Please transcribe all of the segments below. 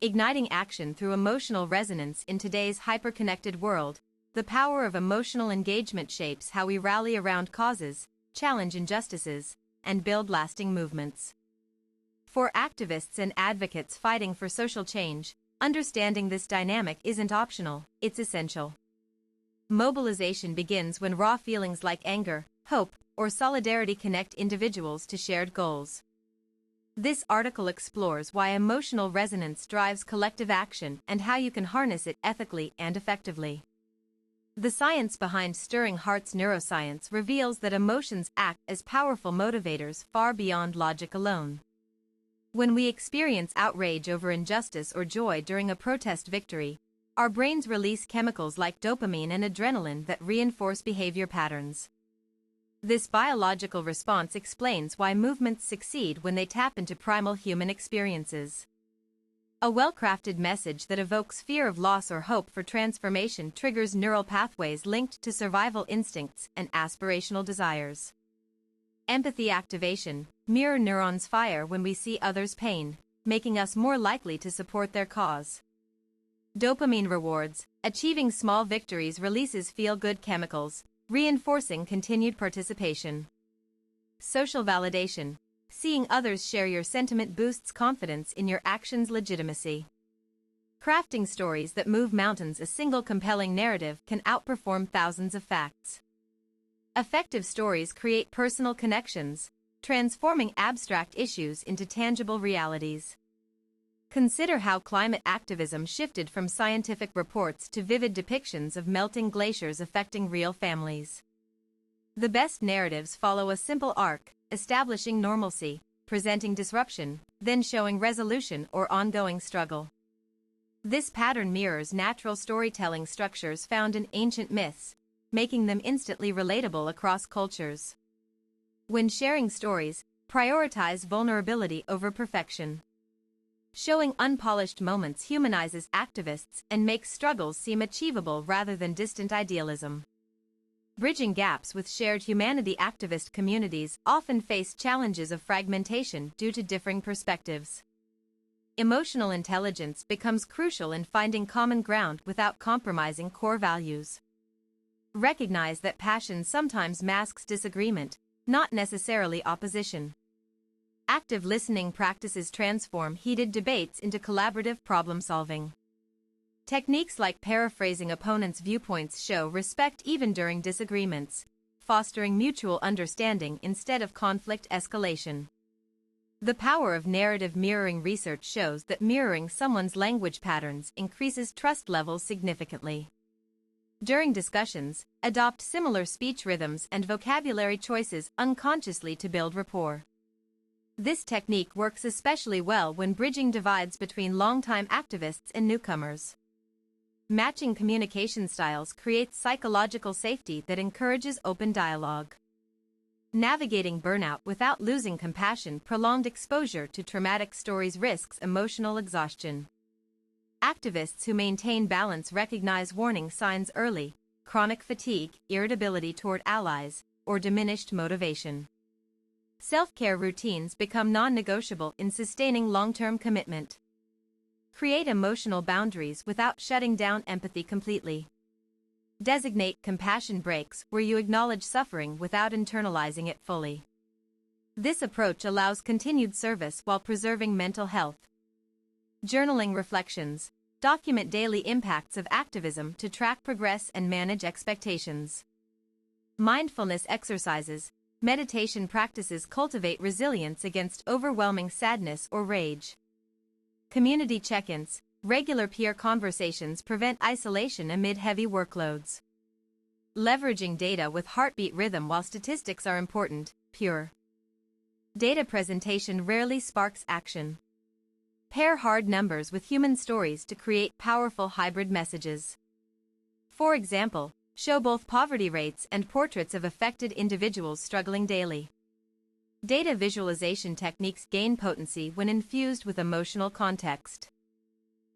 Igniting action through emotional resonance in today's hyperconnected world, the power of emotional engagement shapes how we rally around causes, challenge injustices, and build lasting movements. For activists and advocates fighting for social change, understanding this dynamic isn't optional, it's essential. Mobilization begins when raw feelings like anger, hope, or solidarity connect individuals to shared goals. This article explores why emotional resonance drives collective action and how you can harness it ethically and effectively. The science behind stirring hearts. Neuroscience reveals that emotions act as powerful motivators far beyond logic alone. When we experience outrage over injustice or joy during a protest victory, our brains release chemicals like dopamine and adrenaline that reinforce behavior patterns. This biological response explains why movements succeed when they tap into primal human experiences. A well-crafted message that evokes fear of loss or hope for transformation triggers neural pathways linked to survival instincts and aspirational desires. Empathy activation. Mirror neurons fire when we see others' pain, making us more likely to support their cause. Dopamine rewards. Achieving small victories releases feel-good chemicals, reinforcing continued participation. Social validation. Seeing others share your sentiment boosts confidence in your actions' legitimacy. Crafting stories that move mountains. A single compelling narrative can outperform thousands of facts. Effective stories create personal connections, transforming abstract issues into tangible realities. Consider how climate activism shifted from scientific reports to vivid depictions of melting glaciers affecting real families. The best narratives follow a simple arc, establishing normalcy, presenting disruption, then showing resolution or ongoing struggle. This pattern mirrors natural storytelling structures found in ancient myths, making them instantly relatable across cultures. When sharing stories, prioritize vulnerability over perfection. Showing unpolished moments humanizes activists and makes struggles seem achievable rather than distant idealism. Bridging gaps with shared humanity. Activist communities often face challenges of fragmentation due to differing perspectives. Emotional intelligence becomes crucial in finding common ground without compromising core values. Recognize that passion sometimes masks disagreement, not necessarily opposition. Active listening practices transform heated debates into collaborative problem-solving. Techniques like paraphrasing opponents' viewpoints show respect even during disagreements, fostering mutual understanding instead of conflict escalation. The power of narrative mirroring. Research shows that mirroring someone's language patterns increases trust levels significantly. During discussions, adopt similar speech rhythms and vocabulary choices unconsciously to build rapport. This technique works especially well when bridging divides between longtime activists and newcomers. Matching communication styles creates psychological safety that encourages open dialogue. Navigating burnout without losing compassion. Prolonged exposure to traumatic stories risks emotional exhaustion. Activists who maintain balance recognize warning signs early: chronic fatigue, irritability toward allies, or diminished motivation. Self-care routines become non-negotiable in sustaining long-term commitment. Create emotional boundaries without shutting down empathy completely. Designate compassion breaks where you acknowledge suffering without internalizing it fully. This approach allows continued service while preserving mental health. Journaling reflections. Document daily impacts of activism to track progress and manage expectations. Mindfulness exercises. Meditation practices cultivate resilience against overwhelming sadness or rage. Community check-ins. Regular peer conversations prevent isolation amid heavy workloads. Leveraging data with heartbeat rhythm. While statistics are important, pure data presentation rarely sparks action. Pair hard numbers with human stories to create powerful hybrid messages. For example, show both poverty rates and portraits of affected individuals struggling daily. Data visualization techniques gain potency when infused with emotional context.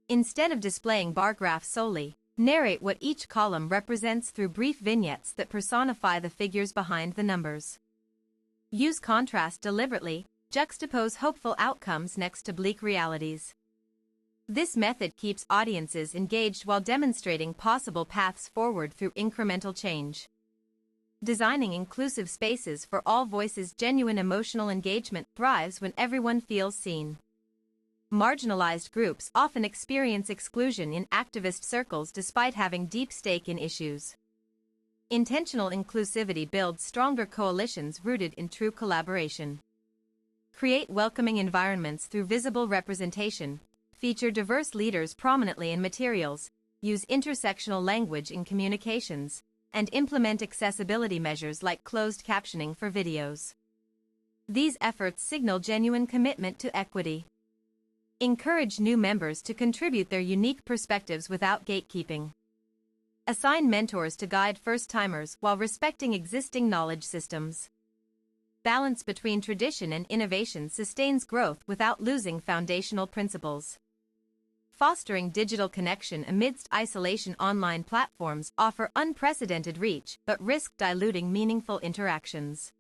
Instead of displaying bar graphs solely, narrate what each column represents through brief vignettes that personify the figures behind the numbers. Use contrast deliberately, juxtapose hopeful outcomes next to bleak realities. This method keeps audiences engaged while demonstrating possible paths forward through incremental change. Designing inclusive spaces for all voices. Genuine emotional engagement thrives when everyone feels seen. Marginalized groups often experience exclusion in activist circles despite having deep stake in issues. Intentional inclusivity builds stronger coalitions rooted in true collaboration. Create welcoming environments through visible representation. Feature diverse leaders prominently in materials. Use intersectional language in communications. And implement accessibility measures like closed captioning for videos. These efforts signal genuine commitment to equity. Encourage new members to contribute their unique perspectives without gatekeeping. Assign mentors to guide first-timers while respecting existing knowledge systems. Balance between tradition and innovation sustains growth without losing foundational principles. Fostering digital connection amidst isolation. Online platforms offer unprecedented reach but risk diluting meaningful interactions.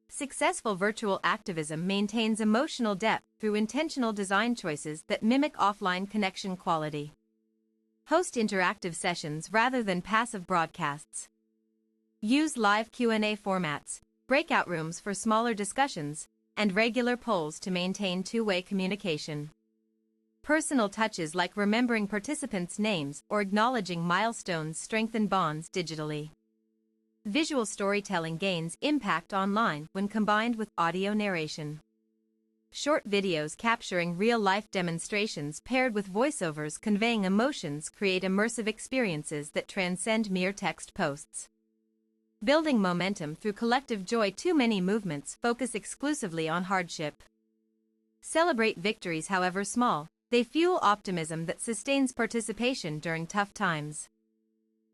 Successful virtual activism maintains emotional depth through intentional design choices that mimic offline connection quality. Host interactive sessions rather than passive broadcasts. Use live Q&A formats, breakout rooms for smaller discussions, and regular polls to maintain two-way communication. Personal touches like remembering participants' names or acknowledging milestones strengthen bonds digitally. Visual storytelling gains impact online when combined with audio narration. Short videos capturing real-life demonstrations paired with voiceovers conveying emotions create immersive experiences that transcend mere text posts. Building momentum through collective joy. Too many movements focus exclusively on hardship. Celebrate victories, however small. They fuel optimism that sustains participation during tough times.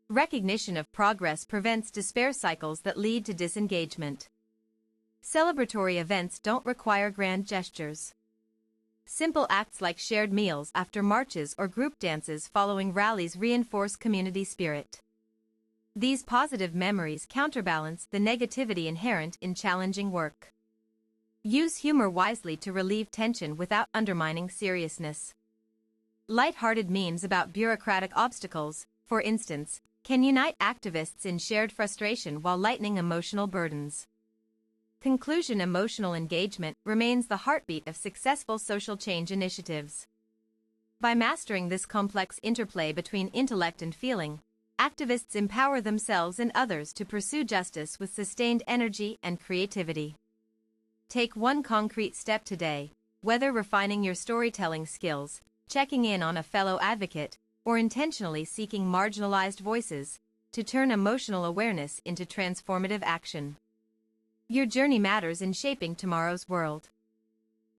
Recognition of progress prevents despair cycles that lead to disengagement. Celebratory events don't require grand gestures. Simple acts like shared meals after marches or group dances following rallies reinforce community spirit. These positive memories counterbalance the negativity inherent in challenging work. Use humor wisely to relieve tension without undermining seriousness. Light-hearted memes about bureaucratic obstacles, for instance, can unite activists in shared frustration while lightening emotional burdens. Conclusion. Emotional engagement remains the heartbeat of successful social change initiatives. By mastering this complex interplay between intellect and feeling, activists empower themselves and others to pursue justice with sustained energy and creativity. Take one concrete step today, whether refining your storytelling skills, checking in on a fellow advocate, or intentionally seeking marginalized voices, to turn emotional awareness into transformative action. Your journey matters in shaping tomorrow's world.